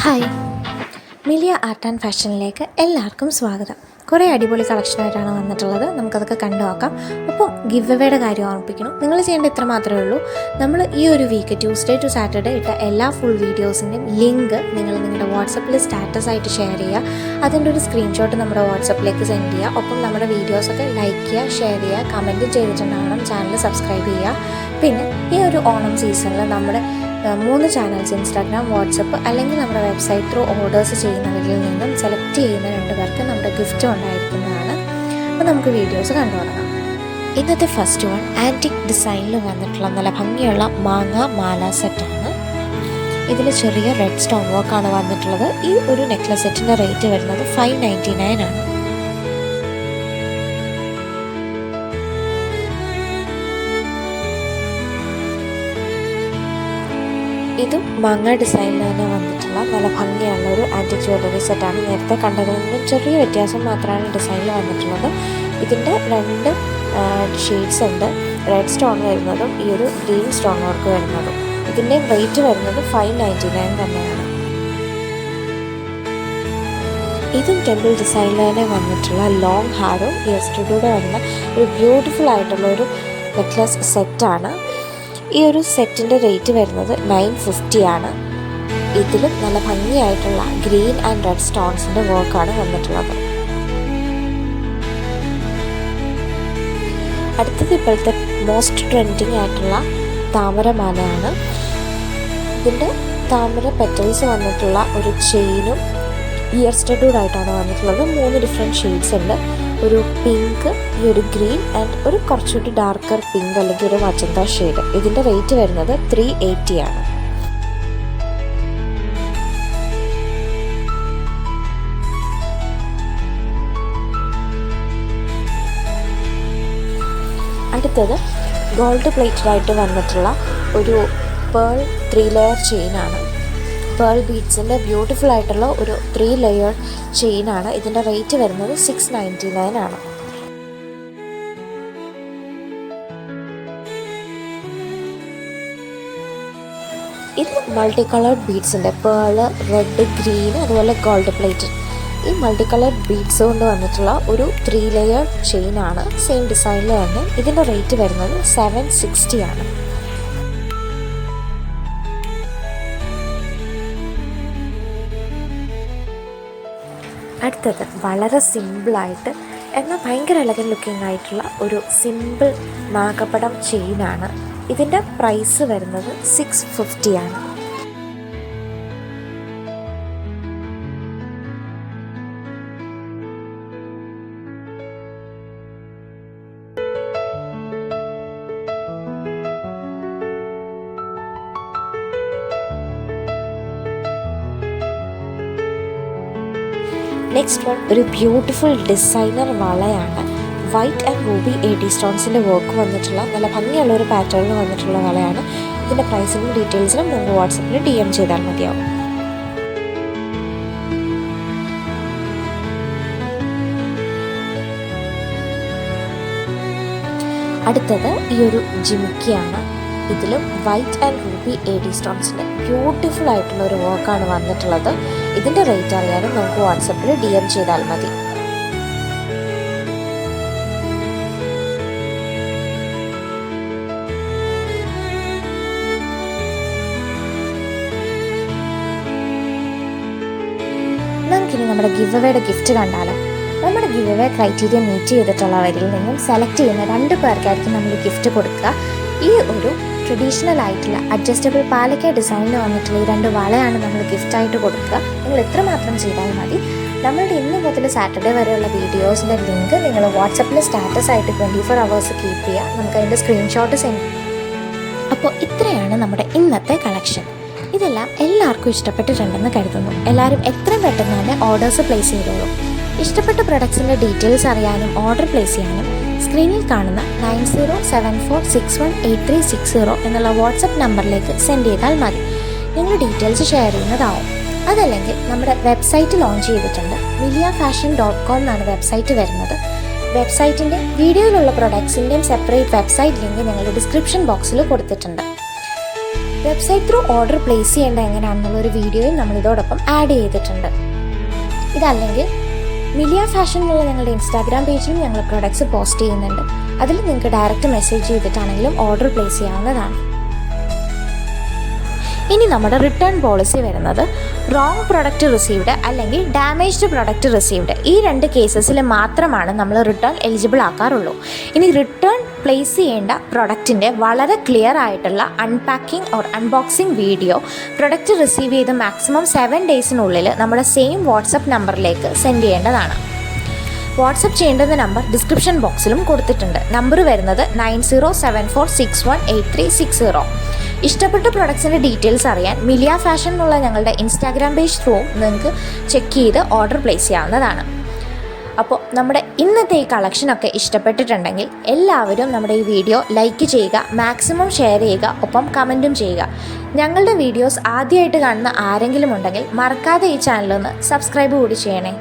Hi, Millia art and ഫാഷനിലേക്ക് എല്ലാവർക്കും സ്വാഗതം. കുറേ അടിപൊളി കളക്ഷനായിട്ടാണ് വന്നിട്ടുള്ളത്. നമുക്കതൊക്കെ കണ്ടു നോക്കാം. അപ്പോൾ ഗിവ് അവേയുടെ കാര്യം ഓർമ്മിപ്പിക്കണം. നിങ്ങൾ ചെയ്യേണ്ട ഇത്ര മാത്രമേ ഉള്ളൂ. നമ്മൾ ഈ ഒരു വീക്ക് ട്യൂസ്ഡേ ടു സാറ്റർഡേ ഇട്ട എല്ലാ ഫുൾ വീഡിയോസിൻ്റെയും ലിങ്ക് നിങ്ങൾ നിങ്ങളുടെ വാട്സപ്പിൽ സ്റ്റാറ്റസ് ആയിട്ട് ഷെയർ ചെയ്യുക. അതിൻ്റെ ഒരു സ്ക്രീൻഷോട്ട് നമ്മുടെ വാട്സപ്പിലേക്ക് സെൻഡ് ചെയ്യുക. ഒപ്പം നമ്മുടെ വീഡിയോസൊക്കെ ലൈക്ക് ചെയ്യുക, ഷെയർ ചെയ്യുക, കമൻറ്റ് ചെയ്തിട്ടുണ്ടാകണം, ചാനൽ സബ്സ്ക്രൈബ് ചെയ്യുക. പിന്നെ ഈ ഒരു ഓണം സീസണിൽ നമ്മുടെ 3 ചാനൽസ് ഇൻസ്റ്റാഗ്രാം, വാട്സപ്പ് അല്ലെങ്കിൽ നമ്മുടെ വെബ്സൈറ്റ് ത്രൂ ഓർഡേഴ്സ് ചെയ്യുന്നവരിൽ നിന്നും സെലക്ട് ചെയ്യുന്ന 2 പേർക്ക് നമ്മുടെ ഗിഫ്റ്റ് ഉണ്ടായിരിക്കുന്നതാണ്. അപ്പോൾ നമുക്ക് വീഡിയോസ് കണ്ടു തുടങ്ങാം. ഇന്നത്തെ ഫസ്റ്റ് വൺ ആൻറ്റിക് ഡിസൈനിൽ വന്നിട്ടുള്ള നല്ല ഭംഗിയുള്ള മാങ്ങ മാല സെറ്റാണ്. ഇതിൽ ചെറിയ റെഡ് സ്റ്റോൺ വർക്കാണ് വന്നിട്ടുള്ളത്. ഈ ഒരു നെക്ലസ് സെറ്റിൻ്റെ റേറ്റ് വരുന്നത് 599 ആണ്. ഇതും മാങ്ങ ഡിസൈനിൽ തന്നെ വന്നിട്ടുള്ള നല്ല ഭംഗിയുള്ള ഒരു ആൻറ്റിക് ജ്വല്ലറി സെറ്റാണ്. നേരത്തെ കണ്ടതിൽ നിന്നും ചെറിയ വ്യത്യാസം മാത്രമാണ് ഡിസൈനിൽ വന്നിട്ടുള്ളത്. ഇതിൻ്റെ 2 ഷെയ്ഡ്സ് ഉണ്ട്. റെഡ് സ്റ്റോൺ വരുന്നതും ഈ ഒരു ഗ്രീൻ സ്റ്റോൺ വർക്ക് വരുന്നതും. ഇതിൻ്റെ റേറ്റ് വരുന്നത് 599 തന്നെയാണ്. ഇതും ടെമ്പിൾ ഡിസൈനിൽ തന്നെ വന്നിട്ടുള്ള ലോങ് ഹാറും ഇയർസ്റ്റഡൂടെ വരുന്ന ഒരു ബ്യൂട്ടിഫുൾ ആയിട്ടുള്ള ഒരു നെക്ലസ് സെറ്റാണ്. ഈ ഒരു സെറ്റിൻ്റെ റേറ്റ് വരുന്നത് 950 ആണ്. ഇതിലും നല്ല ഭംഗിയായിട്ടുള്ള ഗ്രീൻ ആൻഡ് റെഡ് സ്റ്റോൺസിൻ്റെ വർക്കാണ് വന്നിട്ടുള്ളത്. അടുത്തത് ഇപ്പോഴത്തെ മോസ്റ്റ് ട്രെൻഡിങ് ആയിട്ടുള്ള താമരമാലയാണ്. ഇതിൻ്റെ താമര പെറ്റൽസ് വന്നിട്ടുള്ള ഒരു ചെയിനും ഇയർ സ്റ്റഡൂഡായിട്ടാണ് വന്നിട്ടുള്ളത്. 3 ഡിഫറെൻറ്റ് ഷെയ്ഡ്സ് ഉണ്ട്. ഒരു പിങ്ക്, ഈ ഒരു ഗ്രീൻ ആൻഡ് ഒരു കുറച്ചുകൂടി ഡാർക്കർ പിങ്ക് അല്ലെങ്കിൽ ഒരു മജന്ത ഷെയ്ഡ്. ഇതിൻ്റെ റേറ്റ് വരുന്നത് 380 ആണ്. അടുത്തത് ഗോൾഡ് പ്ലേറ്റഡ് ആയിട്ട് വന്നിട്ടുള്ള ഒരു പേൾ 3 ലെയർ ചെയിനാണ്. പേൾ ബീഡ്സിൻ്റെ ബ്യൂട്ടിഫുൾ ആയിട്ടുള്ള ഒരു 3 ലെയർ ചെയിനാണ്. ഇതിൻ്റെ റേറ്റ് വരുന്നത് 699 ആണ്. ഇത് മൾട്ടി കളേർഡ് ബീഡ്സിൻ്റെ പേള്, റെഡ്, ഗ്രീൻ, അതുപോലെ ഗോൾഡ് പ്ലേറ്റഡ് ഈ മൾട്ടി കളേർഡ് ബീഡ്സ് കൊണ്ട് വന്നിട്ടുള്ള ഒരു 3 ലെയർ ചെയിനാണ്. സെയിം ഡിസൈനിൽ തന്നെ. ഇതിൻ്റെ റേറ്റ് വരുന്നത് 760 ആണ്. അടുത്തത് വളരെ സിമ്പിളായിട്ട് എന്നാൽ ഭയങ്കര എലഗൻ ലുക്കിംഗ് ആയിട്ടുള്ള ഒരു സിമ്പിൾ നാഗപടം ചെയിനാണ്. ഇതിൻ്റെ പ്രൈസ് വരുന്നത് 650 ആണ്. നെക്സ്റ്റ് വൺ ഒരു ബ്യൂട്ടിഫുൾ ഡിസൈനർ വളയാണ്. വൈറ്റ് ആൻഡ് റൂബി AD സ്റ്റോൺസിൻ്റെ വർക്ക് വന്നിട്ടുള്ള നല്ല ഭംഗിയുള്ള ഒരു പാറ്റേണിൽ വന്നിട്ടുള്ള വളയാണ്. ഇതിൻ്റെ പ്രൈസിനും ഡീറ്റെയിൽസിനും നമുക്ക് വാട്സപ്പിൽ DM ചെയ്താൽ മതിയാവും. അടുത്തത് ഈ ഒരു ജിമിക്കിയാണ്. ഇതിലും വൈറ്റ് ആൻഡ് റൂബി AD സ്റ്റോൺസിൻ്റെ ബ്യൂട്ടിഫുൾ ആയിട്ടുള്ള ഒരു വർക്കാണ് വന്നിട്ടുള്ളത്. ഇതിൻ്റെ റേറ്റ് അറിയാനും നമുക്ക് വാട്സപ്പിൽ DM ചെയ്താൽ മതി. നമുക്കിനി നമ്മുടെ ഗിവ് അവേയുടെ ഗിഫ്റ്റ് കണ്ടാലോ. നമ്മുടെ ഗിവ് അവേ ക്രൈറ്റീരിയ മീറ്റ് ചെയ്തിട്ടുള്ളവരിൽ നിന്നും സെലക്ട് ചെയ്യുന്ന 2 പേർക്കായിരിക്കും നമ്മൾ ഗിഫ്റ്റ് കൊടുക്കുക. ഈ ഒരു ട്രഡീഷണൽ ആയിട്ടുള്ള അഡ്ജസ്റ്റബിൾ പാലക്ക ഡിസൈനിൽ വന്നിട്ടുള്ള ഈ 2 വളയാണ് നമ്മൾ ഗിഫ്റ്റായിട്ട് കൊടുക്കുക. നിങ്ങൾ എത്ര മാത്രം ചെയ്താൽ മതി. നമ്മളുടെ ഇന്ന് മുതൽ സാറ്റർഡേ വരെയുള്ള വീഡിയോസിൻ്റെ ലിങ്ക് നിങ്ങൾ വാട്സപ്പിൽ സ്റ്റാറ്റസ് ആയിട്ട് 24 hours കീപ്പ് ചെയ്യുക. നമുക്ക് അതിൻ്റെ സ്ക്രീൻഷോട്ട് സെൻഡ്. അപ്പോൾ ഇത്രയാണ് നമ്മുടെ ഇന്നത്തെ കളക്ഷൻ. ഇതെല്ലാം എല്ലാവർക്കും ഇഷ്ടപ്പെട്ടിട്ടുണ്ടെന്ന് കരുതുന്നു. എല്ലാവരും എത്രയും പെട്ടെന്ന് തന്നെ ഓർഡേഴ്സ് പ്ലേസ് ചെയ്തോളൂ. ഇഷ്ടപ്പെട്ട പ്രൊഡക്ട്സിൻ്റെ ഡീറ്റെയിൽസ് അറിയാനും ഓർഡർ പ്ലേസ് ചെയ്യാനും സ്ക്രീനിൽ കാണുന്ന 9074618360 എന്നുള്ള വാട്സപ്പ് നമ്പറിലേക്ക് സെൻഡ് ചെയ്താൽ മതി. നിങ്ങൾ ഡീറ്റെയിൽസ് ഷെയർ ചെയ്യുന്നതാവും. അതല്ലെങ്കിൽ നമ്മുടെ വെബ്സൈറ്റ് ലോഞ്ച് ചെയ്തിട്ടുണ്ട്. miliafashion.com എന്നാണ് വെബ്സൈറ്റ് വരുന്നത്. വെബ്സൈറ്റിൻ്റെ വീഡിയോയിലുള്ള പ്രൊഡക്ട്സിൻ്റെയും സെപ്പറേറ്റ് വെബ്സൈറ്റ് ലിങ്ക് ഞങ്ങളുടെ ഡിസ്ക്രിപ്ഷൻ ബോക്സിൽ കൊടുത്തിട്ടുണ്ട്. വെബ്സൈറ്റ് ത്രൂ ഓർഡർ പ്ലേസ് ചെയ്യേണ്ട എങ്ങനെയാണെന്നുള്ളൊരു വീഡിയോയും നമ്മളിതോടൊപ്പം ആഡ് ചെയ്തിട്ടുണ്ട്. ഇതല്ലെങ്കിൽ മിലിയ ഫാഷൻ എന്നുള്ള ഞങ്ങളുടെ ഇൻസ്റ്റാഗ്രാം പേജിലും ഞങ്ങൾ പ്രൊഡക്ട്സ് പോസ്റ്റ് ചെയ്യുന്നുണ്ട്. അതിൽ നിങ്ങൾക്ക് ഡയറക്റ്റ് മെസ്സേജ് ചെയ്തിട്ടാണെങ്കിലും ഓർഡർ പ്ലേസ് ചെയ്യാവുന്നതാണ്. ഇനി നമ്മുടെ റിട്ടേൺ പോളിസി വരുന്നത് റോങ് പ്രൊഡക്റ്റ് റിസീവ്ഡ് അല്ലെങ്കിൽ ഡാമേജ്ഡ് പ്രൊഡക്റ്റ് റിസീവ്ഡ് ഈ 2 കേസസിൽ മാത്രമാണ് നമ്മൾ റിട്ടേൺ എലിജിബിൾ ആക്കാറുള്ളൂ. ഇനി റിട്ടേൺ പ്ലേസ് ചെയ്യേണ്ട പ്രൊഡക്റ്റിൻ്റെ വളരെ ക്ലിയർ ആയിട്ടുള്ള unpacking or unboxing video product receive ചെയ്ത് മാക്സിമം 7 ഡേയ്സിനുള്ളിൽ നമ്മുടെ സെയിം വാട്സപ്പ് നമ്പറിലേക്ക് സെൻഡ് ചെയ്യേണ്ടതാണ്. വാട്സപ്പ് ചെയ്യേണ്ടുന്ന നമ്പർ ഡിസ്ക്രിപ്ഷൻ ബോക്സിലും കൊടുത്തിട്ടുണ്ട്. നമ്പർ വരുന്നത് 9074618360. ഇഷ്ടപ്പെട്ട പ്രൊഡക്ട്സിൻ്റെ ഡീറ്റെയിൽസ് അറിയാൻ മിലിയ ഫാഷൻ എന്നുള്ള ഞങ്ങളുടെ ഇൻസ്റ്റാഗ്രാം പേജ് ത്രൂ നിങ്ങൾക്ക് ചെക്ക് ചെയ്ത് ഓർഡർ പ്ലേസ് ചെയ്യാവുന്നതാണ്. അപ്പോൾ നമ്മുടെ ഇന്നത്തെ ഈ കളക്ഷനൊക്കെ ഇഷ്ടപ്പെട്ടിട്ടുണ്ടെങ്കിൽ എല്ലാവരും നമ്മുടെ ഈ വീഡിയോ ലൈക്ക് ചെയ്യുക, മാക്സിമം ഷെയർ ചെയ്യുക, ഒപ്പം കമൻറ്റും ചെയ്യുക. ഞങ്ങളുടെ വീഡിയോസ് ആദ്യമായിട്ട് കാണുന്ന ആരെങ്കിലും ഉണ്ടെങ്കിൽ മറക്കാതെ ഈ ചാനലൊന്ന് സബ്സ്ക്രൈബ് കൂടി ചെയ്യണേ.